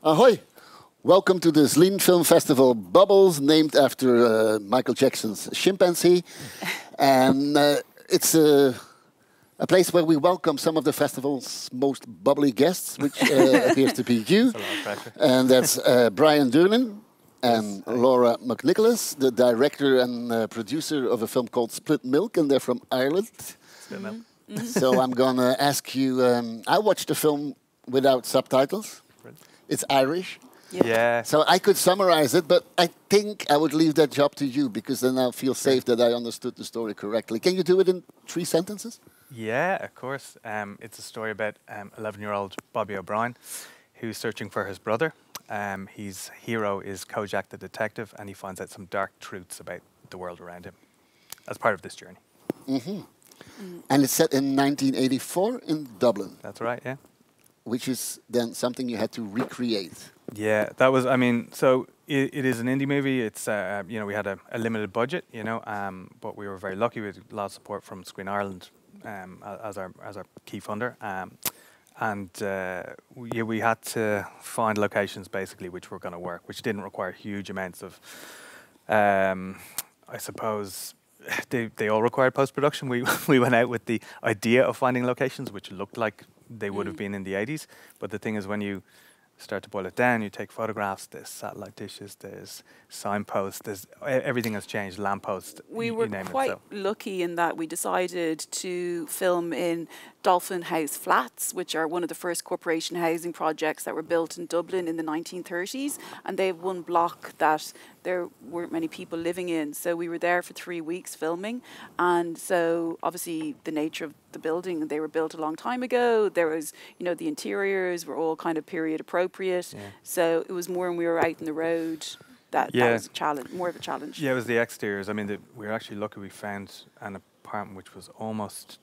Ahoy! Welcome to the Zlín Film Festival Bubbles, named after Michael Jackson's chimpanzee. And it's a place where we welcome some of the festival's most bubbly guests, which appears to be you. That's a lot of pressure. And that's Brian Durnin and Laura McNicholas, the director and producer of a film called Split Milk, and they're from Ireland. Split Milk. So I'm going to ask you, I watched the film without subtitles. It's Irish. Yeah. So I could summarize it, but I think I would leave that job to you, because then I'll feel safe that I understood the story correctly. Can you do it in 3 sentences? Yeah, of course. It's a story about 11-year-old Bobby O'Brien, who's searching for his brother. His hero is Kojak the detective, and he finds out some dark truths about the world around him as part of this journey. And it's set in 1984 in Dublin. That's right, yeah. Which is then something you had to recreate. Yeah, that was, I mean, so it is an indie movie. It's, you know, we had a limited budget, you know, but we were very lucky. We had a lot of support from Screen Ireland as our key funder. We had to find locations, basically, which were going to work, which didn't require huge amounts of, I suppose, they all required post-production. We went out with the idea of finding locations, which looked like they would have been in the 80s. But the thing is, when you start to boil it down, you take photographs, there's satellite dishes, there's signposts, there's everything has changed, lampposts, we were quite lucky in that we decided to film in Dolphin House Flats, which are one of the first corporation housing projects that were built in Dublin in the 1930s. And they have one block that there weren't many people living in. So we were there for 3 weeks filming. And so obviously the nature of the building, they were built a long time ago. There was, you know, the interiors were all kind of period appropriate. Yeah. So it was more when we were out in the road that was a challenge, more of a challenge. Yeah, it was the exteriors. I mean, we were actually lucky we found an apartment which was almost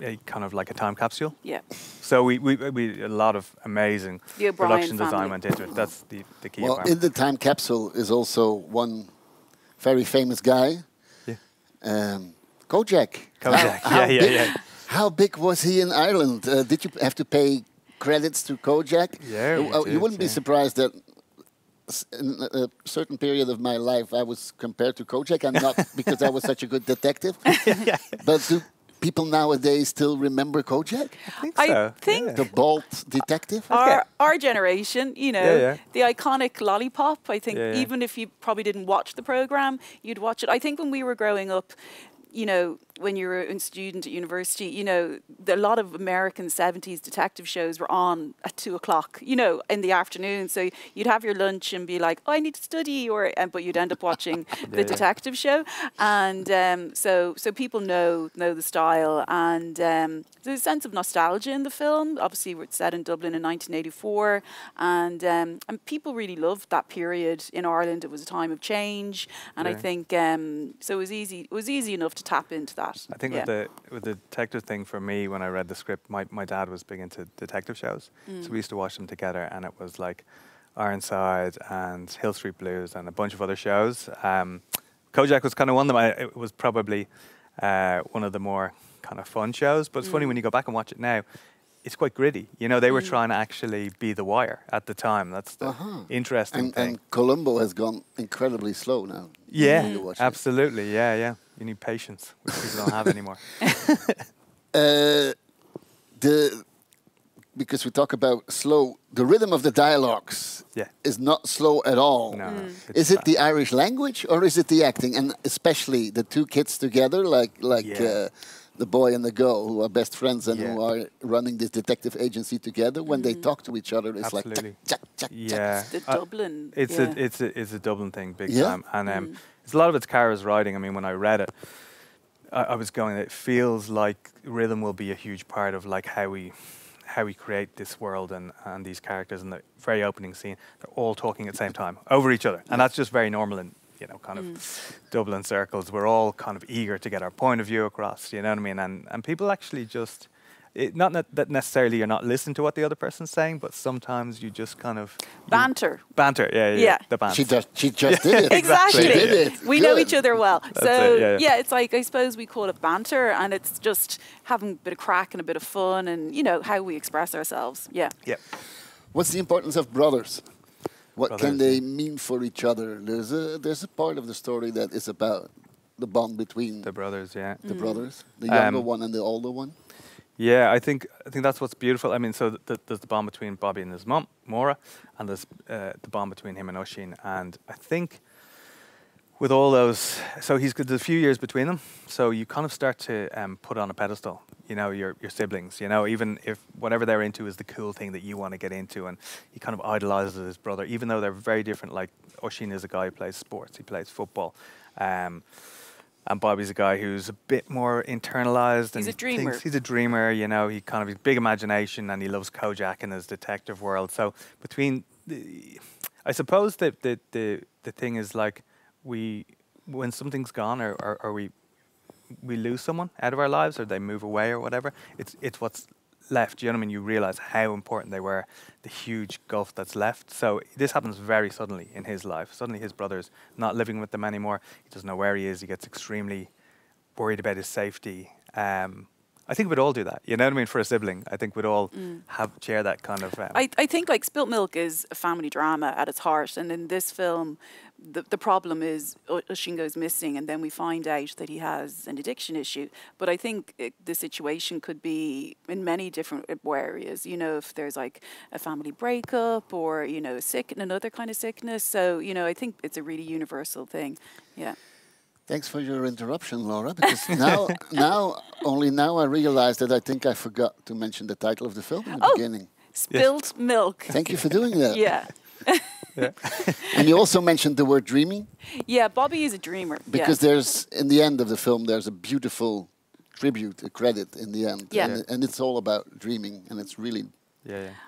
a kind of like a time capsule. Yeah. So we a lot of amazing production design went into it. That's the key. Well, in the time capsule is also one very famous guy. Yeah. Kojak. Yeah. How big was he in Ireland? Did you have to pay credits to Kojak? Yeah. You wouldn't be surprised that in a certain period of my life I was compared to Kojak, and not because I was such a good detective. But do people nowadays still remember Kojak? I think the bald detective. Our generation, you know, the iconic lollipop. I think even if you probably didn't watch the program, you'd watch it. I think when we were growing up, you know, when you were a student at university, you know, a lot of American 70s detective shows were on at 2 o'clock, you know, in the afternoon. So you'd have your lunch and be like, oh, I need to study, but you'd end up watching the detective show. And so people know the style. And there's a sense of nostalgia in the film. Obviously, we're set in Dublin in 1984. And people really loved that period in Ireland. It was a time of change. And I think, so it was easy enough to tap into that. I think with the detective thing, for me, when I read the script, my dad was big into detective shows. So we used to watch them together, and it was like Ironside and Hill Street Blues and a bunch of other shows. Kojak was kind of one of them. It was probably one of the more kind of fun shows. But it's funny when you go back and watch it now, it's quite gritty. You know, they were trying to actually be The Wire at the time. That's the interesting thing. And Columbo has gone incredibly slow now. Yeah, absolutely. Yeah. You need patience, which people don't have anymore. Because we talk about slow, the rhythm of the dialogues is not slow at all. No, is it the Irish language or is it the acting? And especially the two kids together, like the boy and the girl, who are best friends and who are running this detective agency together. When they talk to each other, it's like chuck. It's the Dublin. It's a Dublin thing, big time. And it's a lot of it's Cara's writing. I mean, when I read it, I was going, it feels like rhythm will be a huge part of like how we create this world and these characters. In the very opening scene, they're all talking at the same time over each other, and that's just very normal in, you know, kind of Dublin circles. We're all kind of eager to get our point of view across, you know what I mean? And people actually just, not that necessarily you're not listening to what the other person's saying, but sometimes you just kind of banter. Yeah. The banter. She just did it. Exactly. She did it. We know each other well. That's it's like, I suppose we call it banter, and it's just having a bit of crack and a bit of fun, and you know how we express ourselves. Yeah. What's the importance of brothers? What Brothers, can they mean for each other? There's a part of the story that is about the bond between The brothers, yeah. the brothers, the younger one and the older one. Yeah, I think that's what's beautiful. I mean, so there's the bond between Bobby and his mum, Maura, and there's the bond between him and Oisin. And I think with all those, so there's a few years between them, so you kind of start to put on a pedestal, you know, your siblings, you know, even if whatever they're into is the cool thing that you want to get into, and he kind of idolizes his brother, even though they're very different. Like Oisin is a guy who plays sports, he plays football. And Bobby's a guy who's a bit more internalized. He's a dreamer. He's a dreamer, you know. He kind of has big imagination, and he loves Kojak in his detective world. So I suppose that the thing is like when something's gone or we lose someone out of our lives or they move away or whatever, it's what's left. You know what I mean? You realize how important they were, the huge gulf that's left. So this happens very suddenly in his life. Suddenly his brother's not living with them anymore. He doesn't know where he is. He gets extremely worried about his safety. I think we'd all do that. You know what I mean? For a sibling, I think we'd all share that kind of. I think like Spilt Milk is a family drama at its heart, and in this film, the problem is Oisin goes missing, and then we find out that he has an addiction issue. But I think the situation could be in many different areas. You know, if there's like a family breakup or another kind of sickness. So I think it's a really universal thing. Yeah. Thanks for your interruption, Laura, because only now I realized that I think I forgot to mention the title of the film in the beginning. Spilt Milk. Thank you for doing that. Yeah. And you also mentioned the word dreaming. Yeah, Bobby is a dreamer. Because there's, in the end of the film, there's a beautiful tribute, a credit in the end. Yeah. And it's all about dreaming, and it's really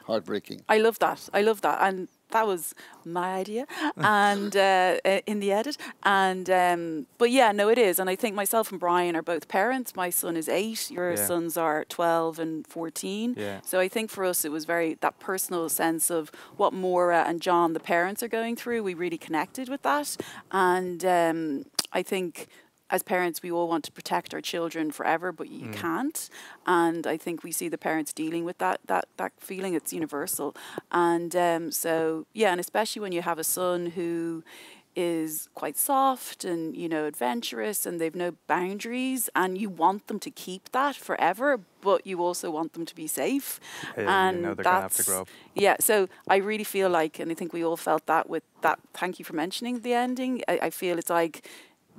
heartbreaking. I love that. And that was my idea, and in the edit, and but yeah, no, it is, and I think myself and Brian are both parents. My son is 8. Your sons are 12 and 14. Yeah. So I think for us it was very that personal sense of what Maura and John, the parents, are going through. We really connected with that, and I think, as parents, we all want to protect our children forever, but you can't. And I think we see the parents dealing with that feeling. It's universal. And so, yeah, and especially when you have a son who is quite soft and, adventurous, and they've no boundaries, and you want them to keep that forever, but you also want them to be safe. Yeah, and they're going to have to grow up. Yeah, so I really feel like, and I think we all felt that with that. Thank you for mentioning the ending. I feel it's like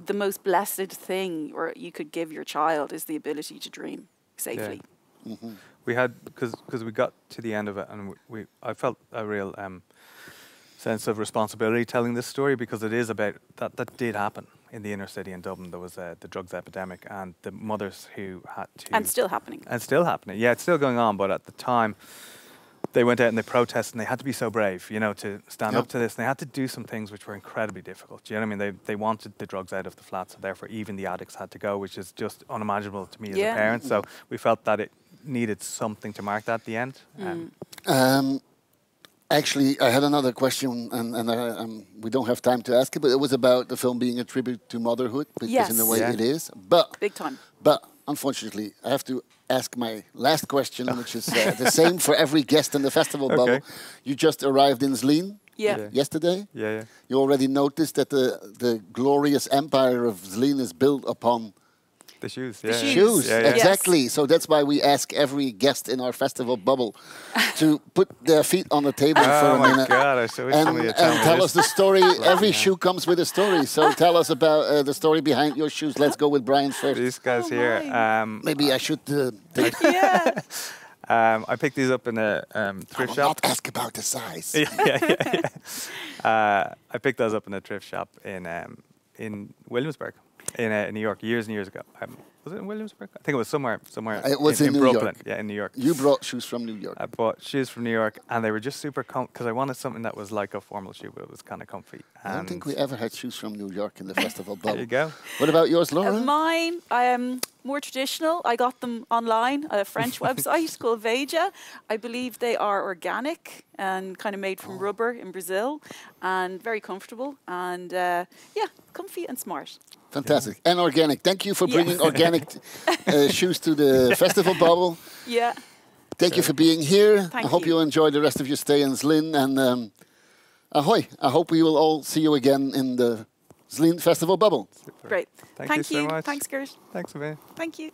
the most blessed thing or you could give your child is the ability to dream safely. Yeah. Mm-hmm. We had, because we got to the end of it, and I felt a real sense of responsibility telling this story, because it is about that did happen in the inner city in Dublin. There was the drugs epidemic, and the mothers who had to, and still happening. Yeah, it's still going on, but at the time they went out and they protested, and they had to be so brave, to stand up to this. And they had to do some things which were incredibly difficult. Do you know what I mean? They wanted the drugs out of the flat, so therefore even the addicts had to go, which is just unimaginable to me as a parent. So we felt that it needed something to mark that at the end. Actually, I had another question, and we don't have time to ask it, but it was about the film being a tribute to motherhood, because in a way it is. But big time. But unfortunately, I have to ask my last question, which is the same for every guest in the festival bubble. You just arrived in Zlín yesterday. Yeah. You already noticed that the glorious empire of Zlín is built upon the shoes. The shoes. Yeah. Exactly. Yes. So that's why we ask every guest in our festival bubble to put their feet on the table for a minute. Oh my God! I so wish somebody had told me tell this. us the story. Every shoe comes with a story. So tell us about the story behind your shoes. Let's go with Brian first. These guys here. Maybe I should take. I picked these up in a thrift shop. I will not ask about the size. I picked those up in a thrift shop in Williamsburg, in New York, years and years ago. Was it in Williamsburg? I think it was somewhere. It was in New Brooklyn. York. Yeah, in New York. You brought shoes from New York. I bought shoes from New York, and they were just super because I wanted something that was like a formal shoe, but it was kind of comfy. I don't think we ever had shoes from New York in the festival bubble. There you go. What about yours, Laura? Mine, more traditional. I got them online, a French website called Veja. I believe they are organic and kind of made from rubber in Brazil, and very comfortable, and comfy and smart. Fantastic. And organic. Thank you for bringing organic shoes to the festival bubble. Yeah. Thank you for being here. Thank I hope you enjoy the rest of your stay in Zlin. And ahoy. I hope we will all see you again in the Zlin Festival bubble. Super. Great. Thank you so much. Thanks, Gert. Thanks, Amir. Thank you.